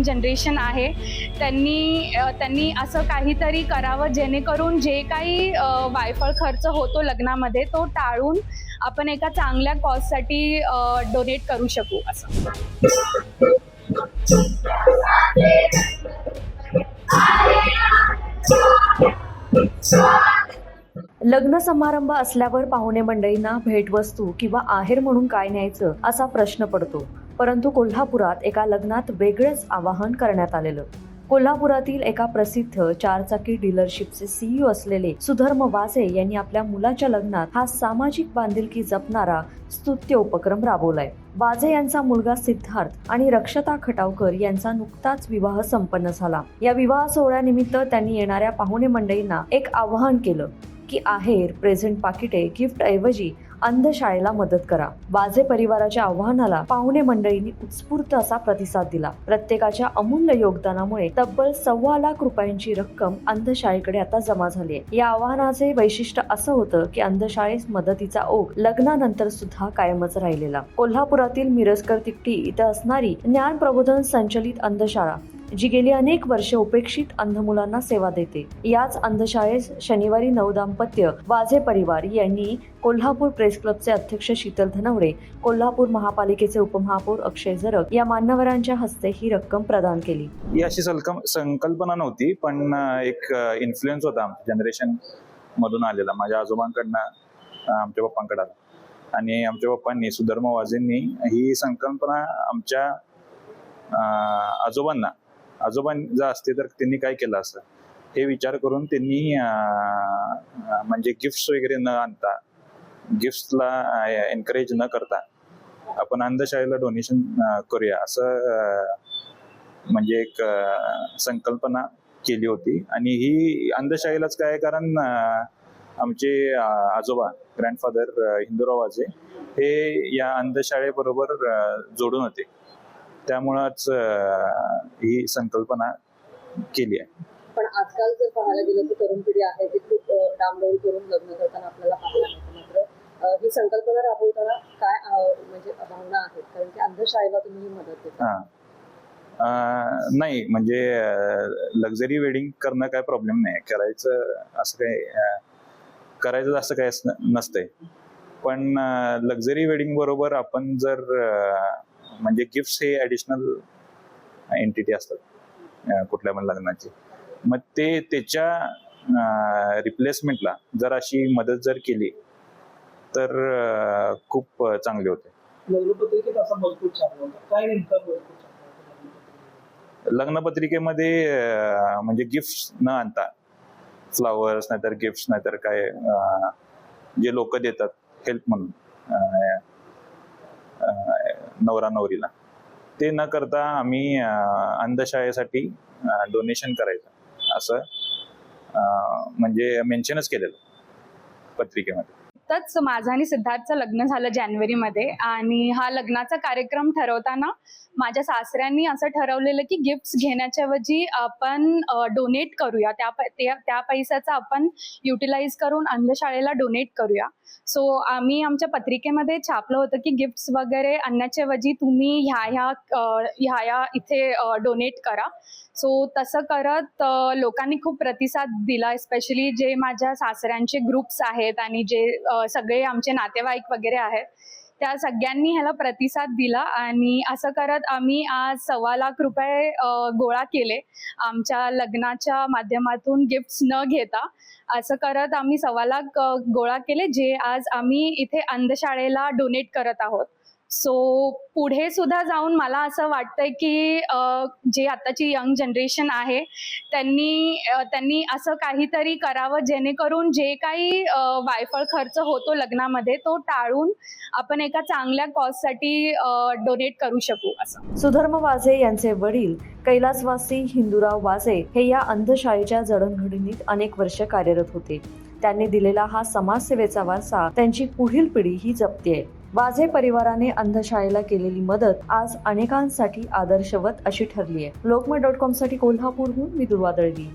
Generation आहे त्यांनी असं काहीतरी करावं जेणेकरून जे काही वायफळ खर्च होतो लग्नामध्ये तो टाळून आपण एका चांगल्या कॉजसाठी डोनेट करू शकू असं. लग्न समारंभ असल्यावर पाहुणे मंडळींना भेटवस्तू किंवा आहेर म्हणून काय न्यायचं असा प्रश्न पडतो. परंतु कोल्हापुरात एका लग्नात वेगळंच आवाहन करण्यात आलेलं. कोल्हापुरातील एका प्रसिद्ध चारचाकी डीलरशिपचे CEO असलेले सुधर्म वाझे यांनी आपल्या मुलाच्या लग्नात हा सामाजिक बांधिलकी जपणारा स्तुत्य उपक्रम राबवलाय. वाझे यांचा मुलगा सिद्धार्थ आणि रक्षता खटावकर यांचा नुकताच विवाह संपन्न झाला. या विवाह सोहळ्यानिमित्त त्यांनी येणाऱ्या पाहुणे मंडळींना एक आवाहन केलं की आहेर, प्रेझेंट पाकिटे, गिफ्ट ऐवजी अंधशाळेला मदत करा. वाझे परिवाराच्या आवाहनाला पाहुणे मंडळींनी उत्स्फूर्त असा प्रतिसाद दिला. प्रत्येकाच्या अमूल्य योगदानामुळे तब्बल 1.25 लाख रुपयांची रक्कम अंधशाळेकडे आता जमा झाली आहे. या आवाहनाचे वैशिष्ट्य असं होतं की अंधशाळेस मदतीचा ओघ लग्नानंतर सुद्धा कायमच राहिलेला. कोल्हापुरातील मिरजकर तिकटी इथं असणारी ज्ञान प्रबोधन संचलित अंधशाळा जी गेली अनेक वर्षे उपेक्षित अंध मुलांना सेवा देते. याच अंधशाळेस शनिवारी नवदाम्पत्य वाझे परिवार यांनी कोल्हापूर प्रेस क्लबचे अध्यक्ष शीतल धनवडे, कोल्हापूर महापालिकेचे उपमहापौर अक्षय जरग या मान्यवरांच्या हस्ते ही रक्कम प्रदान केली. ही अशी संकल्पना नव्हती, पण एक इन्फ्लुएन्स होता आमच्या जनरेशन मधून आलेला. माझ्या आजोबांकडनं आमच्या पप्पांकडे आला आणि आमच्या पप्पांनी सुधर्म वाझेंनी ही संकल्पना आमच्या आजोबां जर असते तर त्यांनी काय केलं असं हे विचार करून त्यांनी म्हणजे गिफ्ट्स वगैरे न आणता, गिफ्ट्सला एनकरेज न करता आपण अंधशाळेला डोनेशन करूया असं म्हणजे एक संकल्पना केली होती. आणि ही अंधशाळेलाच काय, कारण आमचे आजोबा ग्रँडफादर हिंदूराव वाझे हे या अंधशाळेबरोबर जोडून होते, त्यामुळंच ही संकल्पना केली आहे. पण आजकाल जर पाहायला गेलं तर तरुण पिढी आहे ती खूप डांबडोल करून लग्न करताना आपल्याला पाहायला मिळतं. मात्र ही संकल्पना राबवताना काय म्हणजे भावना आहेत, कारण की अंधशाळेला तुम्ही मदत देता? नाही, म्हणजे लक्झरी वेडिंग करणं काय प्रॉब्लेम नाही, करायचं असं काय नसतंय. पण लक्झरी वेडिंग बरोबर आपण जर म्हणजे गिफ्ट्स हे ऍडिशनल एंटिटी असतात कुठल्या पण लग्नाची, मग ते त्याच्या रिप्लेसमेंटला जर अशी मदत जर केली तर खूप चांगले होते. लग्नपत्रिकेमध्ये म्हणजे गिफ्ट्स न आणता फ्लावर्स नाहीतर गिफ्ट्स नाहीतर काय जे लोक देतात हेल्प म्हणून नवरा नवरीला, ते न करता आम्ही अंधशाळेसाठी डोनेशन करायचं असं म्हणजे मेन्शनच केलेलं पत्रिकेमध्ये. तच माझं आणि सिद्धार्थचं लग्न झालं जानेवारीमध्ये आणि हा लग्नाचा कार्यक्रम ठरवताना माझ्या सासऱ्यांनी असं ठरवलेलं की गिफ्ट्स घेण्याच्या ऐवजी आपण डोनेट करूया, त्या पैशाचा आपण युटिलाइज करून अंधशाळेला डोनेट करूया. सो आम्ही आमच्या पत्रिकेमध्ये छापलं होतं की गिफ्ट्स वगैरे आणण्याच्या ऐवजी तुम्ही ह्या इथे डोनेट करा. सो तसं करत लोकांनी खूप प्रतिसाद दिला, स्पेशली जे माझ्या सासऱ्यांचे ग्रुप्स आहेत आणि जे सगळे आमचे नातेवाईक वगैरे आहेत त्या सगळ्यांनी ह्याला प्रतिसाद दिला. आणि असं करत आम्ही आज 1.25 लाख रुपये गोळा केले आमच्या लग्नाच्या माध्यमातून, गिफ्ट्स न घेता. असं करत आम्ही 1.25 लाख गोळा केले जे आज आम्ही इथे अंधशाळेला डोनेट करत आहोत. सो पुढे सुद्धा जाऊन मला असं वाटतंय की जे आताची यंग जनरेशन आहे त्यांनी असं काहीतरी करावं जेणेकरून जे काही वायफळ खर्च होतो लग्नामध्ये तो टाळून आपण एका चांगल्या कॉजसाठी डोनेट करू शकू असं. सुधर्म वाझे यांचे वडील कैलासवासी हिंदूराव वाझे हे या अंधशाळेच्या जडणघडणीत अनेक वर्ष कार्यरत होते. त्यांनी दिलेला हा समाजसेवेचा वारसा त्यांची पुढील पिढी ही जपतेय. वाझे परिवाराने अंधशाळेला केलेली मदत आज अनेकांसाठी आदर्शवत अशी ठरली आहे. लोकमत.com साठी कोल्हापूरहून मी दुर्वा दळवी.